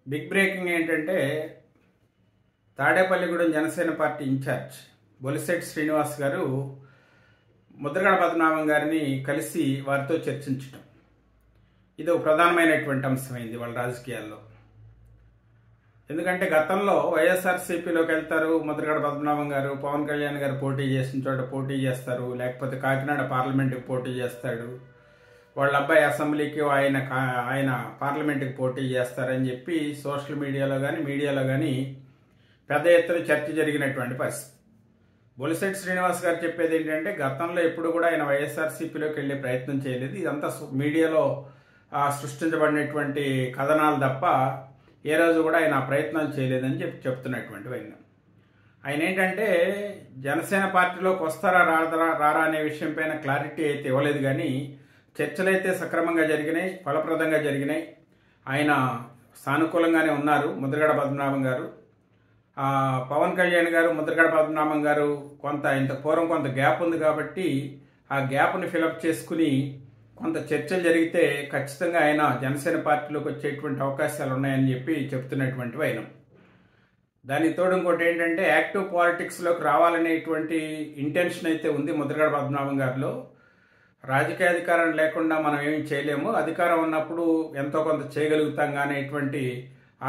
Big breaking ఏంటంటే Tadepalligudem Janasena party incharge Bolisetti Srinivas గారు ముద్రగడ పద్మనాభం గారిని కలిసి వారితో చర్చించటం ఇది ఒక ప్రధానమైనటువంటి అంశమైంది వాళ్ళ రాజకీయాల్లో. ఎందుకంటే గతంలో వైఎస్ఆర్సీపీలోకి వెళ్తారు, ముద్రగడ పద్మనాభం గారు పవన్ కళ్యాణ్ గారు పోటీ చేసిన చోట పోటీ చేస్తారు, లేకపోతే కాకినాడ పార్లమెంటుకి పోటీ చేస్తాడు, వాళ్ళ అబ్బాయి అసెంబ్లీకి ఆయన పార్లమెంటుకి పోటీ చేస్తారని చెప్పి సోషల్ మీడియాలో కానీ మీడియాలో కానీ పెద్ద ఎత్తున చర్చ జరిగినటువంటి పరిస్థితి. బొలిశెట్టి శ్రీనివాస్ గారు చెప్పేది ఏంటంటే గతంలో ఎప్పుడు కూడా ఆయన వైఎస్ఆర్సీపీలోకి వెళ్ళే ప్రయత్నం చేయలేదు, ఇదంతా మీడియాలో సృష్టించబడినటువంటి కథనాలు తప్ప ఏ రోజు కూడా ఆయన ఆ ప్రయత్నాలు చేయలేదని చెప్తున్నటువంటి ఆయన ఏంటంటే జనసేన పార్టీలోకి వస్తారా రారా అనే విషయం పైన క్లారిటీ అయితే ఇవ్వలేదు, కానీ చర్చలైతే సక్రమంగా జరిగినాయి, ఫలప్రదంగా జరిగినాయి. ఆయన సానుకూలంగానే ఉన్నారు ముద్రగడ పద్మనాభం గారు. పవన్ కళ్యాణ్ గారు ముద్రగడ పద్మనాభం గారు ఇంత పూర్వం కొంత గ్యాప్ ఉంది కాబట్టి ఆ గ్యాప్ని ఫిలప్ చేసుకుని కొంత చర్చలు జరిగితే ఖచ్చితంగా ఆయన జనసేన పార్టీలోకి వచ్చేటువంటి అవకాశాలు ఉన్నాయని చెప్పి చెప్తున్నటువంటి ఆయన. దానికి తోడు ఇంకోటి ఏంటంటే యాక్టివ్ పాలిటిక్స్లోకి రావాలనేటువంటి ఇంటెన్షన్ అయితే ఉంది ముద్రగడ పద్మనాభం గారిలో. రాజకీయ అధికారం లేకుండా మనం ఏమి చేయలేము, అధికారం ఉన్నప్పుడు ఎంతో కొంత చేయగలుగుతాం అనేటువంటి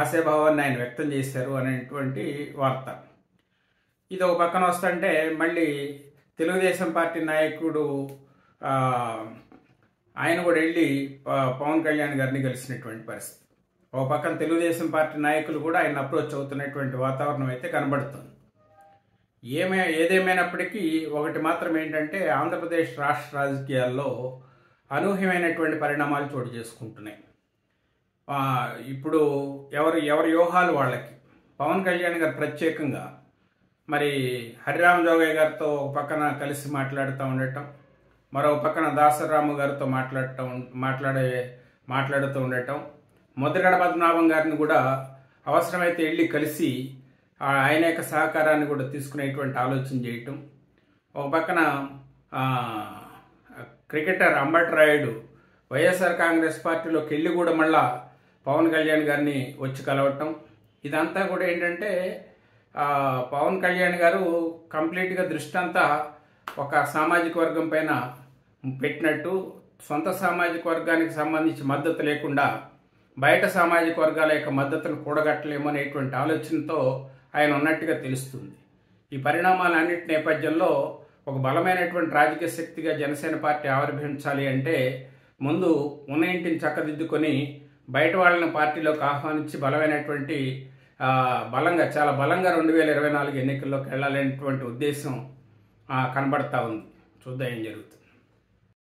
ఆశాభావాన్ని ఆయన వ్యక్తం చేశారు అనేటువంటి వార్త. ఇది ఒక పక్కన వస్తుంటే మళ్ళీ తెలుగుదేశం పార్టీ నాయకుడు ఆయన కూడా వెళ్ళి పవన్ కళ్యాణ్ గారిని కలిసినటువంటి పరిస్థితి. ఒక పక్కన తెలుగుదేశం పార్టీ నాయకులు కూడా ఆయన అప్రోచ్ అవుతున్నటువంటి వాతావరణం అయితే కనబడుతుంది. ఏదేమైనప్పటికీ ఒకటి మాత్రం ఏంటంటే ఆంధ్రప్రదేశ్ రాష్ట్ర రాజకీయాల్లో అనూహ్యమైనటువంటి పరిణామాలు చోటు చేసుకుంటున్నాయి. ఇప్పుడు ఎవరి వ్యూహాలు వాళ్ళకి. పవన్ కళ్యాణ్ గారు ప్రత్యేకంగా మరి హరిరామ జోగయ్య గారితో ఒక పక్కన కలిసి మాట్లాడుతూ ఉండటం, మరో పక్కన దాసరాము గారితో మాట్లాడుతూ ఉండటం, ముద్రగడ పద్మనాభం గారిని కూడా అవసరమైతే వెళ్ళి కలిసి ఆయన యొక్క సహకారాన్ని కూడా తీసుకునేటువంటి ఆలోచన చేయటం. ఒక పక్కన క్రికెటర్ అంబటి రాయుడు వైఎస్ఆర్ కాంగ్రెస్ పార్టీలోకి వెళ్ళి కూడా మళ్ళా పవన్ కళ్యాణ్ గారిని వచ్చి కలవటం. ఇదంతా కూడా ఏంటంటే పవన్ కళ్యాణ్ గారు కంప్లీట్గా దృష్టి అంతా ఒక సామాజిక వర్గం పైన పెట్టినట్టు, సొంత సామాజిక వర్గానికి సంబంధించి మద్దతు లేకుండా బయట సామాజిక వర్గాల యొక్క మద్దతును కూడగట్టలేము అనేటువంటి ఆలోచనతో ఆయన ఉన్నట్టుగా తెలుస్తుంది. ఈ పరిణామాలన్నిటి నేపథ్యంలో ఒక బలమైనటువంటి రాజకీయ శక్తిగా జనసేన పార్టీ ఆవిర్భవించాలి అంటే ముందు ఉన్న ఇంటిని చక్కదిద్దుకొని బయట వాళ్ళని పార్టీలోకి ఆహ్వానించి బలమైనటువంటి చాలా బలంగా 2024 ఎన్నికల్లోకి వెళ్ళాలనేటువంటి ఉద్దేశం కనబడతా ఉంది. చూద్దాం ఏం జరుగుతుంది.